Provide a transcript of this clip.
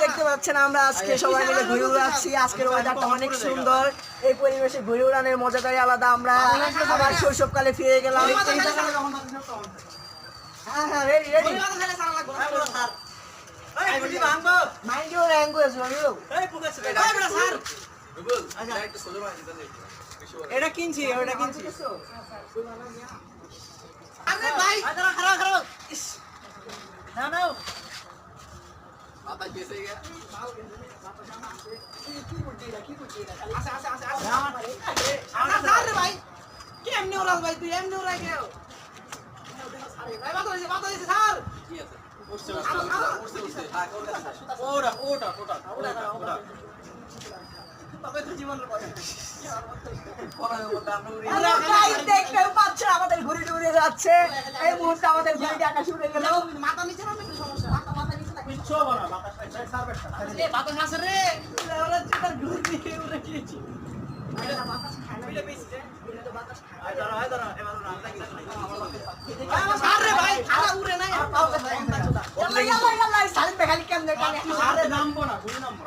দেখতে পাচ্ছেন আমরা আজকে সবাই মিলে ঘুরে উড়াচ্ছি। আজকের ওয়েদারটা অনেক সুন্দর। এই পরিবেশে ঘুরে উড়ানোর মজাটাই আলাদা। আমরা আবার শৈশবকালে ফিরে গেলাম। হ্যাঁ হ্যাঁ, ready ready. Mind your language রবিউ। এটা কিনছি ওটা কিনছি। আরে ভাই খারাপ খারাপ খারাপ। না না মাথা গেছে গা। কি করছিস কি করছিস? আসে আসে আসে আসে। আমার রে ভাই কেমনে ওরাস ভাই তুই এমনি ওরাই গেও। ভাই বাতা দিছে স্যার। কি আছে? উঠছে উঠছে। হ্যাঁ ওটা ওটা ওটা ওটা ওটা। তবে তো জীবনের কথা। পড়ার মধ্যে আমরা উড়ে আরে গাইস দেখতে পাচ্ছেন আমাদের ঘুরে ঘুরে যাচ্ছে। এই মুহূর্তে আমাদের ঘুরে আকাশ উড়ে গেল। মাথা নিচে না একটু সমস্যা। মাথা নিচে থাকে। কিচ্ছু হবে না বাতাস সাইড সার্ভেটটা। এ বাতাস আছে রে। ওরা চিতার ঘুরে উড়ে গিয়েছি। এটা বাতাস খায় না। এটা বেশি রে। এটা তো বাতাস খায়। আয় দাঁড়া এবার না লাগি স্যার রে ভাই খালা উড়ে নাই আর পাও ইয়াল্লা ইয়াল্লা ইয়াল্লা সালিম ভাই খালি কেমনে কানে আরে নামবো না ঘুরে নামবো